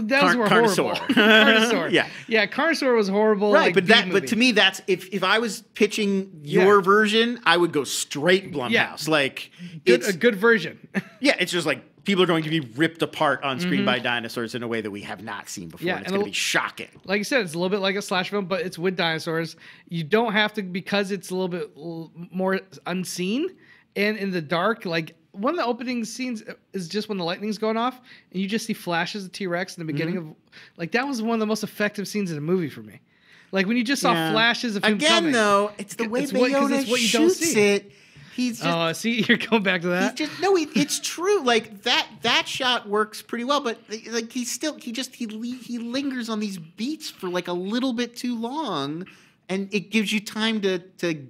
That was horrible. Carnosaur. Yeah, Carnosaur was horrible. Right, like, but to me, that's if I was pitching your version, I would go straight Blumhouse. Like, a good version. It's just like, people are going to be ripped apart on screen by dinosaurs in a way that we have not seen before. And it's going to be shocking. Like you said, it's a little bit like a slash film, but it's with dinosaurs. You don't have to, because it's a little bit more unseen and in the dark. Like, one of the opening scenes is just when the lightning's going off and you just see flashes of T-Rex in the beginning of, like, that was one of the most effective scenes in a movie for me. Like, when you just saw flashes of him coming. Though, it's the way Bayona shoots it. He's just, see, you're going back to that. It's true. Like, that shot works pretty well, but like he lingers on these beats for like a little bit too long, and it gives you time to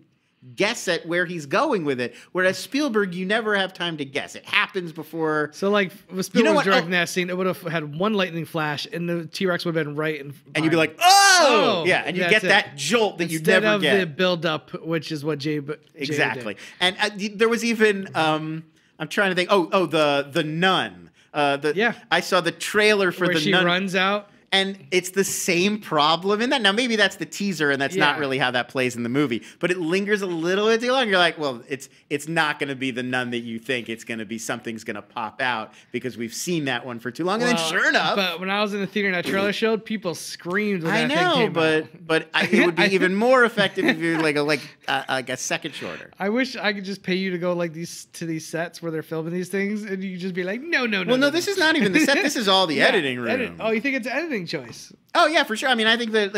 guess at where he's going with it. Whereas Spielberg, you never have time to guess. It happens before. So, like, with Spielberg directing that scene, it would have had one lightning flash, and the T-Rex would have been right in. And you'd be like, oh! Yeah, and you get that jolt that you never get. Instead of the build-up, which is what Jay exactly. did. And there was even, I'm trying to think, the Nun. I saw the trailer for where the Nun. She runs out. And it's the same problem in that. Now, maybe that's the teaser, and that's not really how that plays in the movie. But it lingers a little bit too long. You're like, well, it's not going to be the Nun that you think. It's going to be something's going to pop out because we've seen that one for too long. And then, sure enough. But when I was in the theater and that trailer showed, people screamed when that thing came out. But it would be even more effective if you're like a second shorter. I wish I could just pay you to go like to these sets where they're filming these things, and you just be like, no. Well, no, this is not even the set. This is all the editing room. Oh, you think it's editing choice? Oh yeah, for sure. I mean, I think that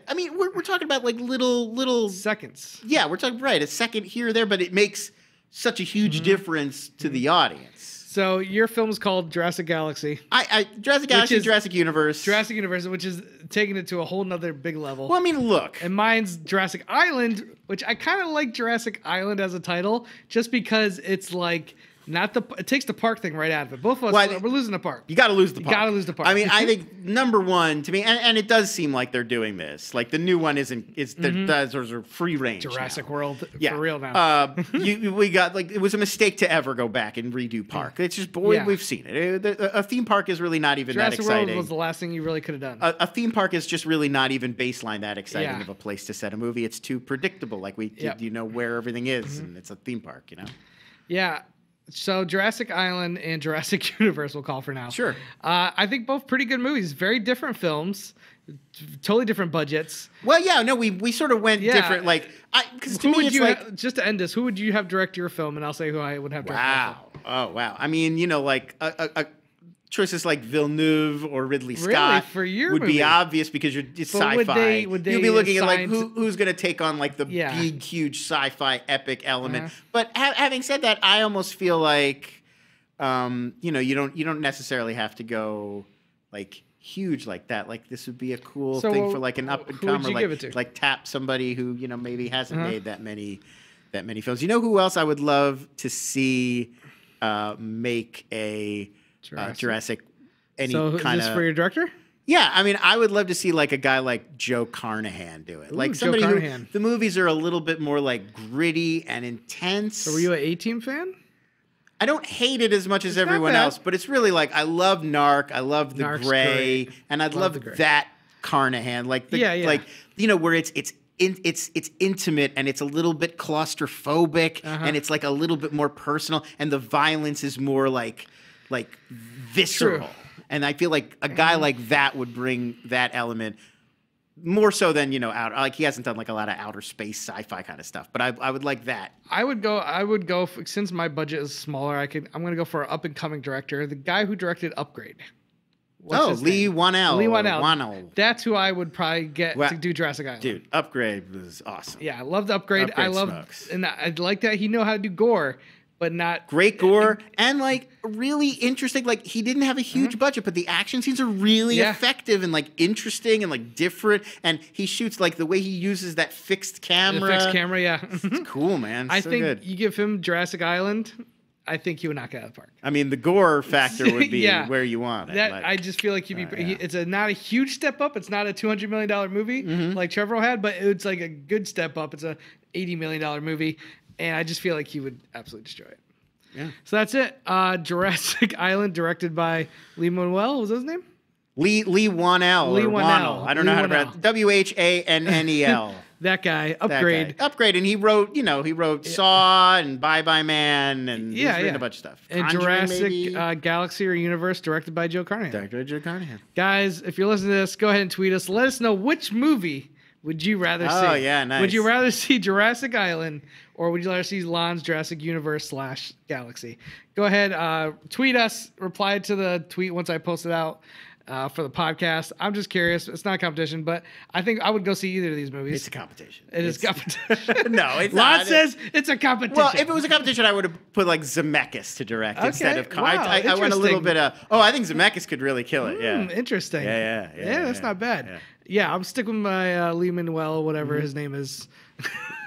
I mean, we're talking about like little seconds. Yeah, we're talking a second here or there, but it makes such a huge difference to the audience. So your film is called Jurassic Galaxy. Jurassic Galaxy, Jurassic Universe. Jurassic Universe, which is taking it to a whole nother big level. Well, I mean, look. And mine's Jurassic Island, which I kind of like Jurassic Island as a title, just because it's like Not the. It takes the park thing right out of it. Both of us, we're losing the park. You got to lose the park. You got to lose the park. I mean, I think number one to me, and it does seem like they're doing this. Like the new one isn't. Those are free range. Jurassic now. World, for real now. We got like it was a mistake to ever go back and redo park. It's just we've seen it. A theme park is really not even Jurassic that exciting. World was the last thing you really could have done. A theme park is just really not even baseline that exciting of a place to set a movie. It's too predictable. Like you know where everything is, and it's a theme park. You know. Yeah. So Jurassic Island and Jurassic Universe we'll call for now. Sure. I think both pretty good movies. Very different films. Totally different budgets. Well, yeah, no, we sort of went different. Like, because to me, it's like just to end this, who would you have direct your film? And I'll say who I would have direct my film. Oh, wow. I mean, you know, like a choices like Villeneuve or Ridley Scott for your would movie. be obvious because it's sci-fi. You'd be looking at like who's going to take on like the big, huge sci-fi epic element. But having said that, I almost feel like, you know, you don't necessarily have to go like huge like that. Like this would be a cool thing for like an up and comer, like tap somebody who you know maybe hasn't made that many films. You know who else I would love to see make a Jurassic any so kind of. Is this for your director? Yeah, I mean, I would love to see like a guy like Joe Carnahan do it. Like somebody who the movies are a little bit more like gritty and intense. So were you an A-Team fan? I don't hate it as much as everyone else, but it's really like I love Narc, I love The Gray, and I'd love that Carnahan, like like you know where it's intimate and it's a little bit claustrophobic and it's like a little bit more personal and the violence is more like visceral. True. And I feel like a guy like that would bring that element more so than, you know, like he hasn't done like a lot of outer space sci-fi kind of stuff, but I would like that. I would go since my budget is smaller, I'm going to go for an up and coming director, the guy who directed Upgrade. Lee Whannell. Lee Whannell. That's who I would probably get to do Jurassic Island. Dude, Upgrade was awesome. Yeah, I loved Upgrade. I like that he know how to do gore. But not great gore and like really interesting. Like he didn't have a huge budget, but the action scenes are really effective and like interesting and like different. And he shoots like the way he uses that fixed camera. The fixed camera, yeah. It's cool, man. I think you give him Jurassic Island, I think he would knock it out of the park. I mean, the gore factor would be where you want it. That I just feel like he'd be. It's not a huge step up. It's not a $200 million movie like Trevor had, but it's like a good step up. It's a $80 million movie. And I just feel like he would absolutely destroy it. Yeah. So that's it. Jurassic Island, directed by Lee Manuel. Was that his name? Lee Whannell. Lee Whannell. I don't know how to pronounce it. Whannel. That guy. Upgrade. Upgrade. And he wrote Saw and Bye Bye Man and he's written a bunch of stuff. And Jurassic Galaxy or Universe, directed by Joe Carnahan. Directed by Joe Carnahan. Guys, if you're listening to this, go ahead and tweet us. Let us know which movie would you rather see? Oh, yeah, nice. Would you rather see Jurassic Island or would you rather see Lon's Jurassic Universe / Galaxy? Go ahead, tweet us, reply to the tweet once I post it out for the podcast. I'm just curious. It's not a competition, but I think I would go see either of these movies. It's a competition. It's competition. No, it's Lon not. says it's a competition. Well, if it was a competition, I would have put like Zemeckis to direct instead of... Wow, I went a little bit of... Oh, I think Zemeckis could really kill it, Interesting. Yeah, that's not bad. Yeah, I'm sticking with my Lee Manuel, whatever his name is,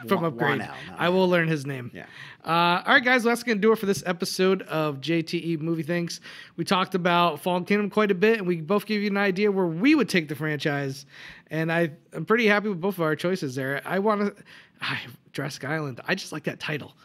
from Upgrade. I will learn his name. Yeah. All right, guys, that's going to do it for this episode of JTE Movie Thinks. We talked about Fallen Kingdom quite a bit, and we both gave you an idea where we would take the franchise. And I'm pretty happy with both of our choices there. Jurassic Island. I just like that title.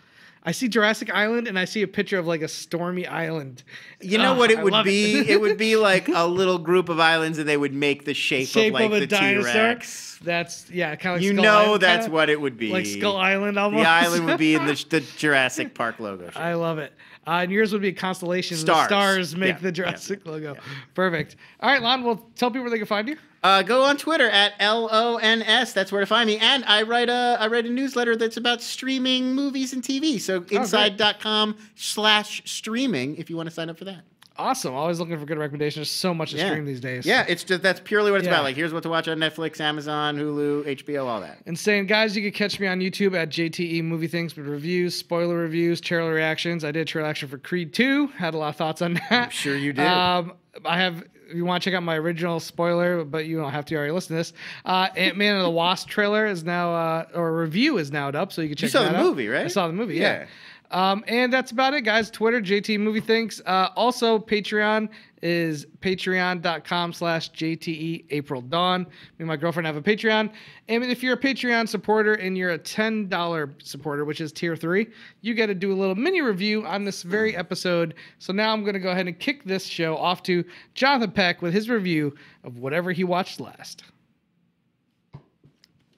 I see Jurassic Island and I see a picture of like a stormy island. You know what it would be? It would be like a little group of islands and they would make the shape of like the dinosaur. T-Rex. That's kind of like you Skull know Island, that's what it would be. Like Skull Island almost. The island would be in the Jurassic Park logo. Shape. I love it. And yours would be a constellation. Stars. The stars make the Jurassic logo. Yeah. Perfect. All right, Lon, well, tell people where they can find you. Go on Twitter at LONS. That's where to find me. And I write a newsletter that's about streaming movies and TV. So inside.com/streaming if you want to sign up for that. Awesome. Always looking for good recommendations. There's so much to stream these days. Yeah, that's purely what it's about. Like, here's what to watch on Netflix, Amazon, Hulu, HBO, all that. And saying, guys, you can catch me on YouTube at JTE Movie Thinks with reviews, spoiler reviews, trailer reactions. I did a trailer reaction for Creed 2. Had a lot of thoughts on that. I'm sure you did. If you want to check out my original spoiler, but you don't have to already listen to this. Ant-Man and the Wasp trailer is now, or review is now up, so you can check that out. You saw the movie, right? I saw the movie, yeah. And that's about it, guys. Twitter, JTE Movie Thinks. Also, Patreon is patreon.com/JTE April Dawn. Me and my girlfriend have a Patreon. And if you're a Patreon supporter and you're a $10 supporter, which is tier 3, you get to do a little mini review on this very episode. So now I'm going to go ahead and kick this show off to Jonathan Peck with his review of whatever he watched last.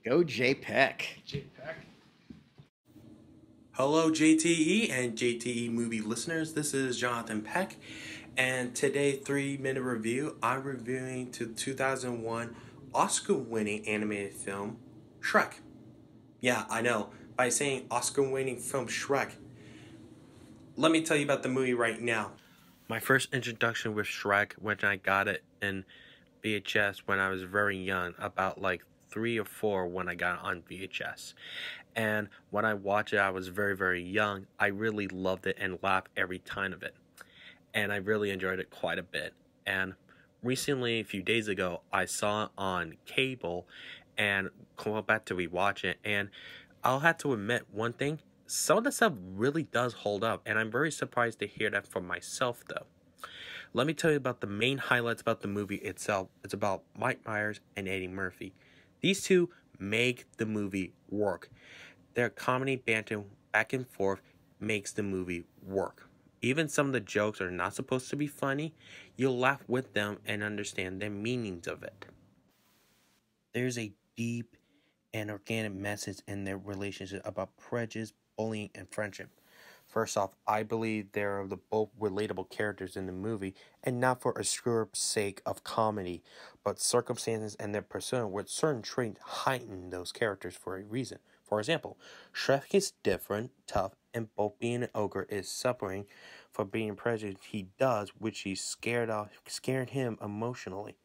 Go JPEG. Hello, JTE and JTE movie listeners. This is Jonathan Peck, and today, 3-minute review. I'm reviewing the 2001 Oscar-winning animated film Shrek. Yeah, I know. By saying Oscar-winning film Shrek, let me tell you about the movie right now. My first introduction with Shrek, when I got it in VHS when I was very young, about like 3 or 4 when I got it on VHS. And when I watched it, I was very, very young. I really loved it and laughed every time of it. And I really enjoyed it quite a bit. And recently, a few days ago, I saw it on cable and went back to rewatch it. And I'll have to admit one thing. Some of the stuff really does hold up. And I'm very surprised to hear that from myself, though. Let me tell you about the main highlights about the movie itself. It's about Mike Myers and Eddie Murphy. These two make the movie work. Their comedy banter back and forth makes the movie work. Even some of the jokes are not supposed to be funny. You'll laugh with them and understand the meanings of it. There's a deep and organic message in their relationship about prejudice, bullying, and friendship. First off, I believe they're both relatable characters in the movie, and not for a screw-up sake of comedy, but circumstances and their persona with certain traits heighten those characters for a reason. For example, Shrek is different, tough, and both being an ogre is suffering for being prejudiced he does, which he's scared him emotionally.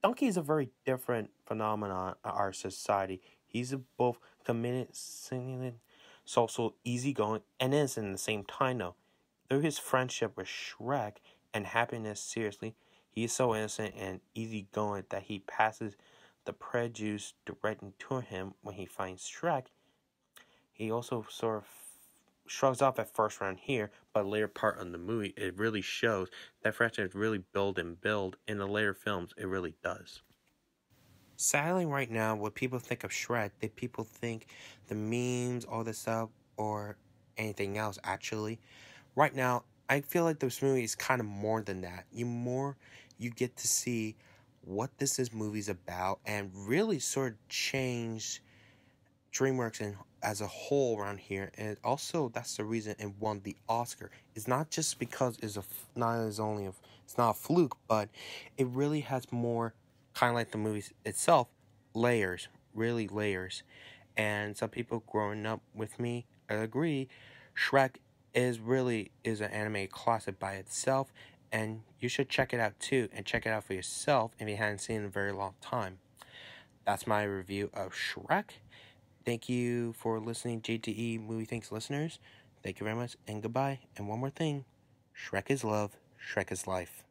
Donkey is a very different phenomenon in our society. He's both committed, social, easygoing, and innocent at the same time, though. Through his friendship with Shrek and happiness seriously, he is so innocent and easygoing that he passes the prejudice directly to him when he finds Shrek. He also sort of shrugs off at first round here, but later part of the movie, it really shows that friendship really build. In the later films, it really does. Sadly, right now, when people think of Shrek, people think the memes, all this stuff, or anything else, actually. Right now, I feel like this movie is kind of more than that. You get to see what this movie's about and really sort of change DreamWorks as a whole around here. And also, that's the reason it won the Oscar. It's not just because it's not a fluke, but it really has more, kind of like the movie itself, layers, really layers. And some people growing up with me agree, Shrek is an anime classic by itself, and you should check it out too, and check it out for yourself if you haven't seen it in a very long time. That's my review of Shrek. Thank you for listening, JTE Movie Thinks listeners. Thank you very much, and goodbye. And one more thing, Shrek is love, Shrek is life.